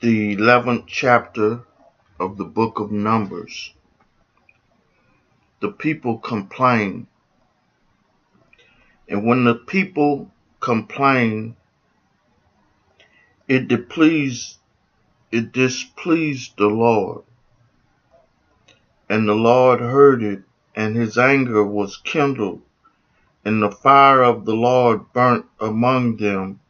The 11th chapter of the book of Numbers. The people complain. And when the people complain, it displeased the Lord. And the Lord heard it, and his anger was kindled, and the fire of the Lord burnt among them,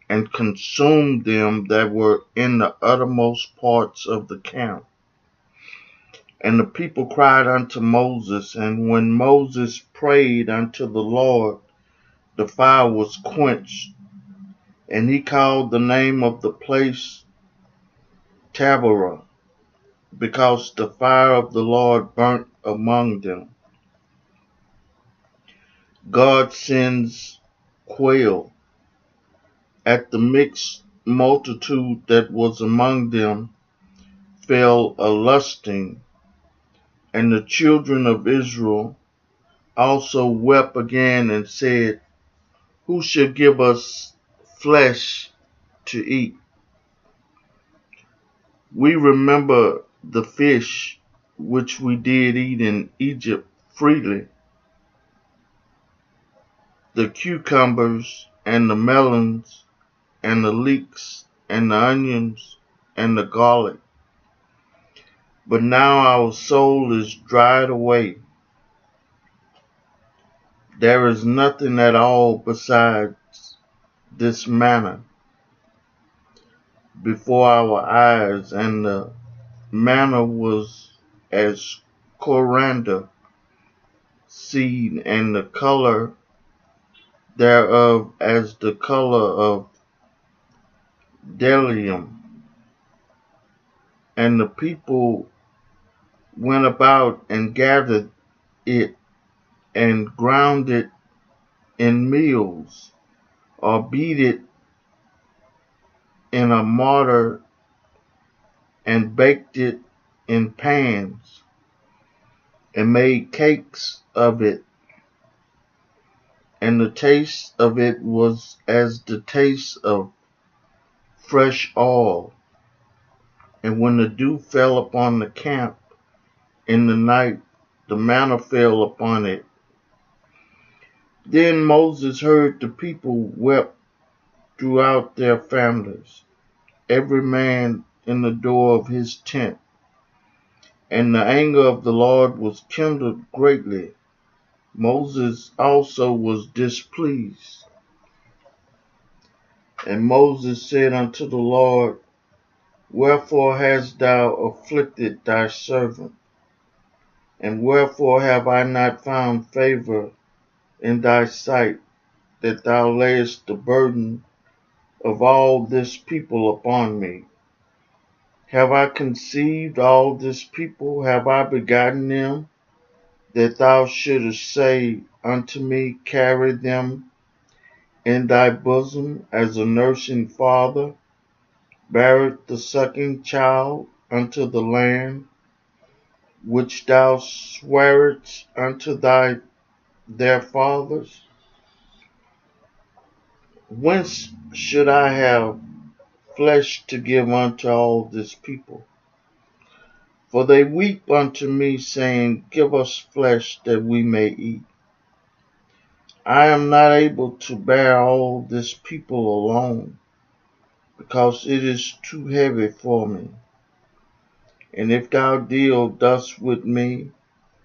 and consumed them that were in the uttermost parts of the camp. And the people cried unto Moses, and when Moses prayed unto the Lord, the fire was quenched, and he called the name of the place Taberah, because the fire of the Lord burnt among them. God sends quail. At the mixed multitude that was among them fell a lusting, and the children of Israel also wept again and said, who shall give us flesh to eat? We remember the fish which we did eat in Egypt freely, the cucumbers and the melons and the leeks and the onions and the garlic. But now our soul is dried away. There is nothing at all besides this manna before our eyes, and the manna was as coriander seed, and the color thereof as the color of bdellium. And the people went about and gathered it and ground it in mills, or beat it in a mortar, and baked it in pans, and made cakes of it. And the taste of it was as the taste of fresh oil. And when the dew fell upon the camp in the night, the manna fell upon it. Then Moses heard the people wept throughout their families, every man in the door of his tent. And the anger of the Lord was kindled greatly. Moses also was displeased. And Moses said unto the Lord, wherefore hast thou afflicted thy servant? And wherefore have I not found favor in thy sight, that thou layest the burden of all this people upon me? Have I conceived all this people? Have I begotten them? That thou shouldest say unto me, carry them in thy bosom, as a nursing father beareth the sucking child unto the land, which thou swearest unto their fathers? Whence should I have flesh to give unto all this people? For they weep unto me, saying, give us flesh that we may eat. I am not able to bear all this people alone, because it is too heavy for me. And if thou deal thus with me,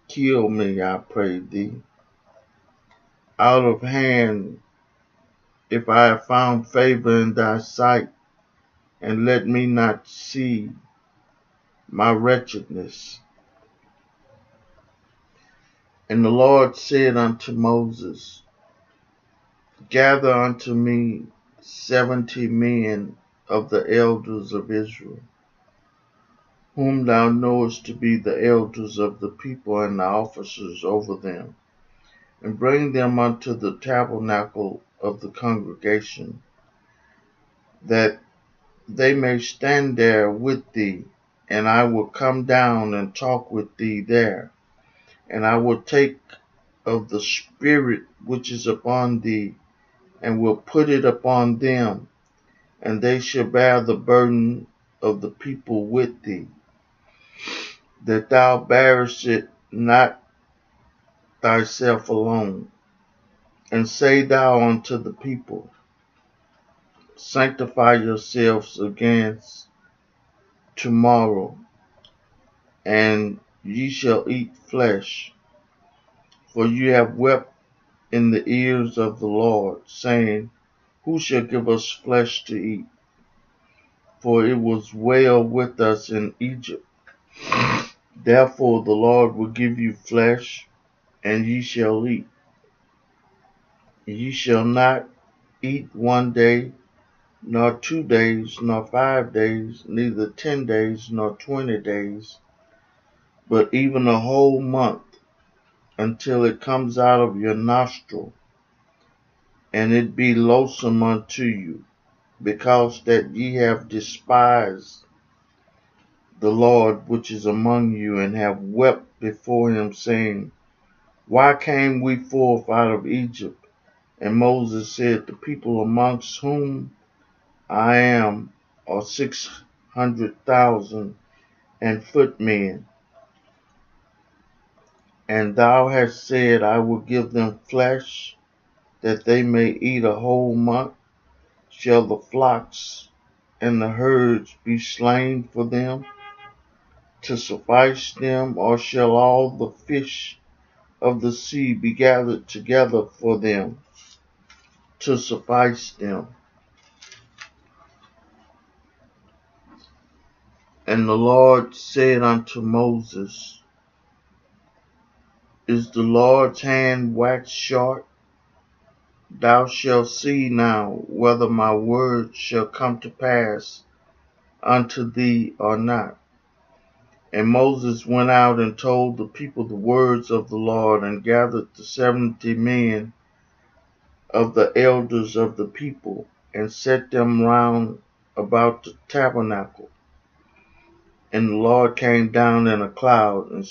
kill me, I pray thee, out of hand, if I have found favor in thy sight, and let me not see my wretchedness. And the Lord said unto Moses, gather unto me 70 men of the elders of Israel, whom thou knowest to be the elders of the people and the officers over them, and bring them unto the tabernacle of the congregation, that they may stand there with thee, and I will come down and talk with thee there. And I will take of the Spirit which is upon thee, and will put it upon them, and they shall bear the burden of the people with thee, that thou bearest it not thyself alone. And say thou unto the people, sanctify yourselves against tomorrow, and ye shall eat flesh. For you have wept in the ears of the Lord, saying, who shall give us flesh to eat? For it was well with us in Egypt. Therefore the Lord will give you flesh, and ye shall eat. Ye shall not eat 1 day, nor 2 days, nor 5 days, neither 10 days, nor 20 days, but even a whole month, until it comes out of your nostril, and it be loathsome unto you, because that ye have despised the Lord which is among you, and have wept before him, saying, why came we forth out of Egypt? And Moses said, the people amongst whom I am are 600,000 and footmen. And thou hast said, I will give them flesh, that they may eat a whole month. Shall the flocks and the herds be slain for them, to suffice them, or shall all the fish of the sea be gathered together for them, to suffice them? And the Lord said unto Moses, is the Lord's hand waxed short? Thou shalt see now whether my word shall come to pass unto thee or not. And Moses went out and told the people the words of the Lord, and gathered the 70 men of the elders of the people, and set them round about the tabernacle. And the Lord came down in a cloud, and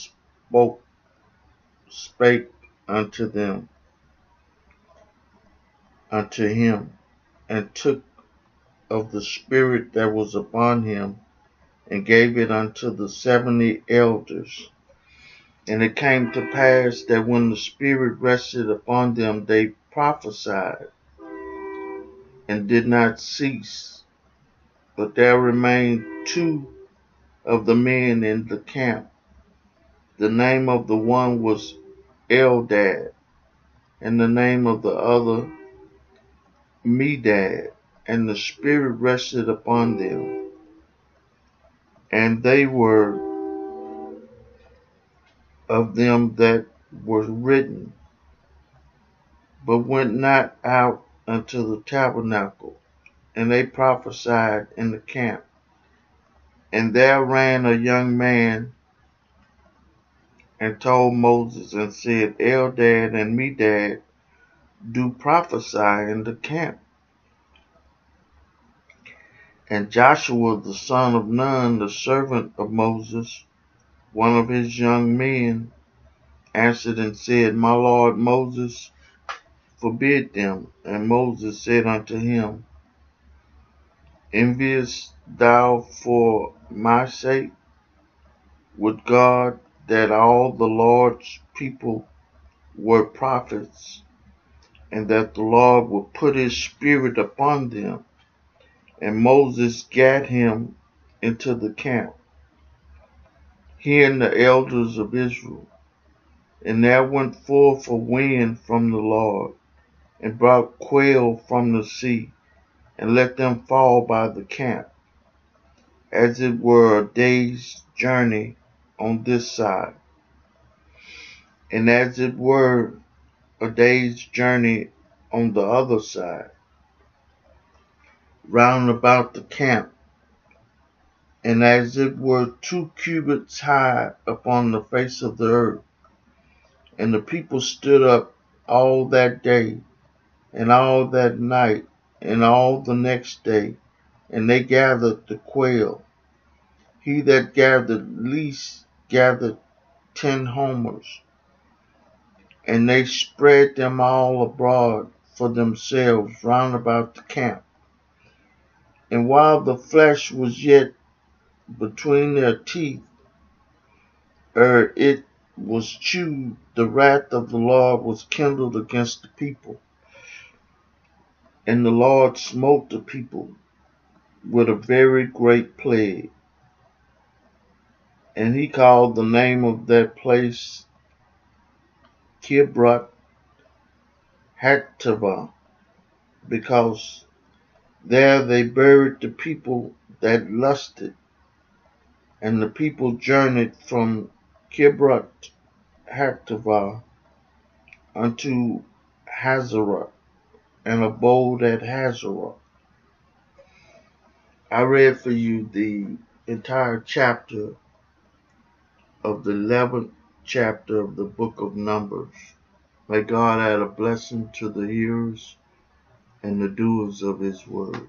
spake unto him, and took of the Spirit that was upon him, and gave it unto the 70 elders. And it came to pass that when the Spirit rested upon them, they prophesied, and did not cease. But there remained 2 of the men in the camp. The name of the one was Eldad, and the name of the other Medad. And the Spirit rested upon them, and they were of them that were written, but went not out unto the tabernacle. And they prophesied in the camp. And there ran a young man, and told Moses, and said, Eldad and Medad do prophesy in the camp. And Joshua the son of Nun, the servant of Moses, one of his young men, answered and said, my lord Moses, forbid them. And Moses said unto him, enviest thou for my sake? Would God that all the Lord's people were prophets, and that the Lord would put his Spirit upon them. And Moses gat him into the camp, he and the elders of Israel. And there went forth a wind from the Lord, and brought quail from the sea, and let them fall by the camp, as it were a day's journey on this side, and as it were a day's journey on the other side, round about the camp, and as it were 2 cubits high upon the face of the earth. And the people stood up all that day, and all that night, and all the next day, and they gathered the quail. He that gathered least gathered 10 homers, and they spread them all abroad for themselves round about the camp. And while the flesh was yet between their teeth, ere it was chewed, the wrath of the Lord was kindled against the people. And the Lord smote the people with a very great plague. And he called the name of that place Kibroth Hattaavah, because there they buried the people that lusted. And the people journeyed from Kibroth Hattaavah unto Hazeroth, and abode at Hazeroth. I read for you the entire chapter of the 11th chapter of the book of Numbers. May God add a blessing to the hearers and the doers of his word.